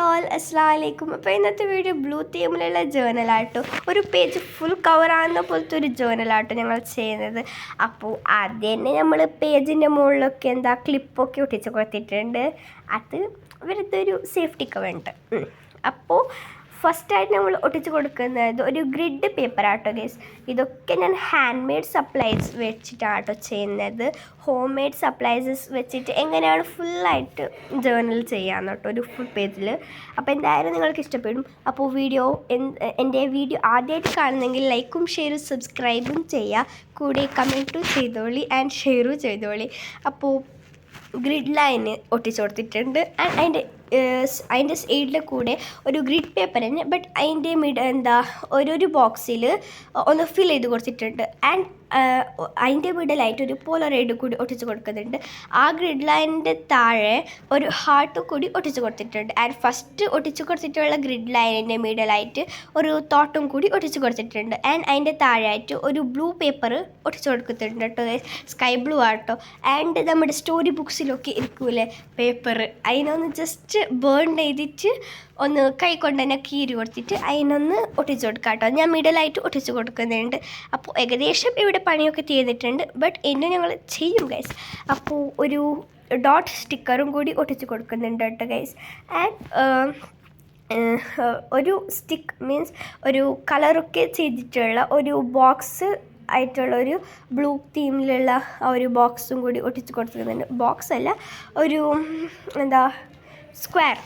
All അസ്സലാമു അലൈക്കും. അപ്പോൾ ഇന്നത്തെ വീഡിയോ ബ്ലൂ തീമിലുള്ള ജേർണലാട്ടോ, ഒരു പേജ് ഫുൾ കവറാകുന്ന പോലത്തെ ഒരു ജേർണലാട്ടോ ഞങ്ങൾ ചെയ്യുന്നത്. അപ്പോൾ ആദ്യം തന്നെ നമ്മൾ പേജിൻ്റെ മുകളിലൊക്കെ ക്ലിപ്പൊക്കെ ഒട്ടിച്ച് കൊടുത്തിട്ടുണ്ട്. അത് വെറുതെ ഒരു സേഫ്റ്റിക്ക് വേണ്ട. അപ്പോൾ ഫസ്റ്റായിട്ട് നമ്മൾ ഒട്ടിച്ച് കൊടുക്കുന്നത് ഒരു ഗ്രിഡ് പേപ്പറാട്ടോ ഗൈസ്. ഇതൊക്കെ ഞാൻ ഹാൻഡ് മെയ്ഡ് സപ്ലൈസ് വെച്ചിട്ടാട്ടോ ചെയ്യുന്നത്. ഹോം മെയ്ഡ് സപ്ലൈസസ് വെച്ചിട്ട് എങ്ങനെയാണ് ഫുള്ളായിട്ട് ജേർണൽ ചെയ്യാമെന്ന് കേട്ടോ ഒരു ഫുൾ പേജിൽ. അപ്പോൾ എന്തായാലും നിങ്ങൾക്ക് ഇഷ്ടപ്പെടും. അപ്പോൾ എൻ്റെ വീഡിയോ ആദ്യമായിട്ട് കാണുന്നെങ്കിൽ ലൈക്കും ഷെയറും സബ്സ്ക്രൈബും ചെയ്യുക, കൂടെ കമൻറ്റും ചെയ്തോളി ആൻഡ് ഷെയറും ചെയ്തോളി. അപ്പോൾ ഗ്രിഡ് ലൈന് ഒട്ടിച്ച് കൊടുത്തിട്ടുണ്ട്. ആൻഡ് അതിൻ്റെ സൈഡിൽ കൂടെ ഒരു ഗ്രിഡ് പേപ്പർ തന്നെ, ബട്ട് അതിൻ്റെ ഒരു ബോക്സിൽ ഒന്ന് ഫിൽ ചെയ്ത് കൊടുത്തിട്ടുണ്ട്. ആൻഡ് അതിൻ്റെ മിഡിലായിട്ട് ഒരു പോളറൈഡ് കൂടി ഒട്ടിച്ച് കൊടുക്കുന്നുണ്ട്. ആ ഗ്രിഡ് ലൈനിൻ്റെ താഴെ ഒരു ഹാർട്ട് കൂടി ഒട്ടിച്ച് കൊടുത്തിട്ടുണ്ട്. ആൻഡ് ഫസ്റ്റ് ഒട്ടിച്ച് കൊടുത്തിട്ടുള്ള ഗ്രിഡ് ലൈനിൻ്റെ മിഡിലായിട്ട് ഒരു തോട്ടും കൂടി ഒട്ടിച്ച് കൊടുത്തിട്ടുണ്ട്. ആൻഡ് അതിൻ്റെ താഴെയായിട്ട് ഒരു ബ്ലൂ പേപ്പർ ഒട്ടിച്ച് കൊടുക്കുന്നുണ്ട് കേട്ടോ, സ്കൈ ബ്ലൂ ആട്ടോ. ആൻഡ് നമ്മുടെ സ്റ്റോറി ബുക്സിലൊക്കെ ഇരിക്കൂലേ പേപ്പർ, അതിനൊന്ന് ജസ്റ്റ് ബേൺ ചെയ്തിട്ട് ഒന്ന് കൈ കൊണ്ട് തന്നെ കീറി കൊടുത്തിട്ട് അതിനൊന്ന് ഒട്ടിച്ച് കൊടുക്കാം കേട്ടോ. ഞാൻ മിഡിലായിട്ട് ഒട്ടിച്ച് കൊടുക്കുന്നുണ്ട്. അപ്പോൾ ഏകദേശം ഇവിടെ പണിയൊക്കെ ചെയ്തിട്ടുണ്ട്, ബട്ട് എന്നെ ഞങ്ങൾ ചെയ്യും ഗൈസ്. അപ്പോൾ ഒരു ഡോട്ട് സ്റ്റിക്കറും കൂടി ഒട്ടിച്ച് കൊടുക്കുന്നുണ്ട് കേട്ടോ ഗൈസ്. ആൻഡ് ഒരു സ്റ്റിക്ക് മീൻസ് ഒരു കളറൊക്കെ ചെയ്തിട്ടുള്ള ഒരു ബോക്സ് ആയിട്ടുള്ള ഒരു ബ്ലൂ തീമിലുള്ള ആ ഒരു ബോക്സും കൂടി ഒട്ടിച്ച് കൊടുക്കുന്നുണ്ട്. ബോക്സ് അല്ല, ഒരു സ്ക്വയർ,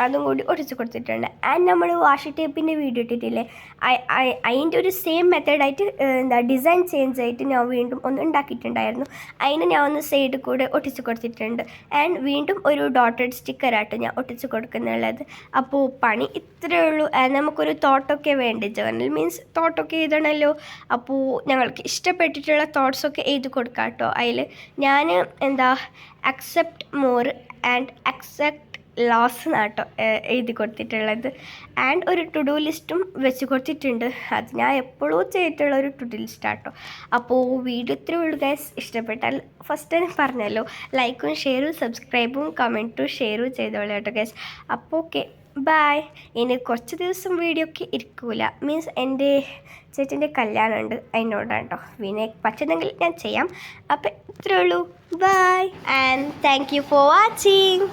അതും കൂടി ഒട്ടിച്ച് കൊടുത്തിട്ടുണ്ട്. ആൻഡ് നമ്മൾ വാഷി ടേപ്പിൻ്റെ വീഡിയോ ഇട്ടിട്ടില്ലേ, അതിൻ്റെ ഒരു സെയിം മെത്തേഡായിട്ട് ഡിസൈൻ ചേഞ്ച് ആയിട്ട് ഞാൻ വീണ്ടും ഒന്ന് ഉണ്ടാക്കിയിട്ടുണ്ടായിരുന്നു. അതിന് ഞാൻ ഒന്ന് സൈഡിൽ കൂടെ ഒട്ടിച്ച് കൊടുത്തിട്ടുണ്ട്. ആൻഡ് വീണ്ടും ഒരു ഡോട്ടഡ് സ്റ്റിക്കറായിട്ട് ഞാൻ ഒട്ടിച്ച് കൊടുക്കുന്നുള്ളത്. അപ്പോൾ പണി ഇത്രയേ ഉള്ളൂ. നമുക്കൊരു തോട്ടൊക്കെ വേണ്ടേ, ജേർണൽ മീൻസ് തോട്ടൊക്കെ എഴുതണമല്ലോ. അപ്പോൾ ഞങ്ങൾക്ക് ഇഷ്ടപ്പെട്ടിട്ടുള്ള തോട്ട്സൊക്കെ എഴുതി കൊടുക്കാം കേട്ടോ. അതിൽ ഞാൻ accept more and accept loss നാട്ടോ എഴുതി കൊടുത്തിട്ടുള്ളത്. ആൻഡ് ഒരു ടു ഡു ലിസ്റ്റും വെച്ച് കൊടുത്തിട്ടുണ്ട്. അത് ഞാൻ എപ്പോഴും ചെയ്തിട്ടുള്ള ഒരു ടു ഡു ലിസ്റ്റാട്ടോ. അപ്പോൾ വീഡിയോ ഇത്രയേ ഉള്ളൂ ഗൈസ്. ഇഷ്ടപ്പെട്ടാൽ ഫസ്റ്റ് തന്നെ പറഞ്ഞല്ലോ, ലൈക്കും ഷെയറും സബ്സ്ക്രൈബും കമൻറ്റും ഷെയറും ചെയ്തോളൂ കേട്ടോ ഗൈസ്. അപ്പോൾ ഓക്കെ, ബായ്. ഇനി കുറച്ച് ദിവസം വീഡിയോ ഒക്കെ ഇരിക്കൂല, മീൻസ് എൻ്റെ ചേട്ടൻ്റെ കല്യാണം ഉണ്ട്, അതിനോടാണ് കേട്ടോ. പിന്നെ പറ്റുന്നെങ്കിൽ ഞാൻ ചെയ്യാം. അപ്പോൾ ഇത്രയേ ഉള്ളൂ, bye and thank you for watching.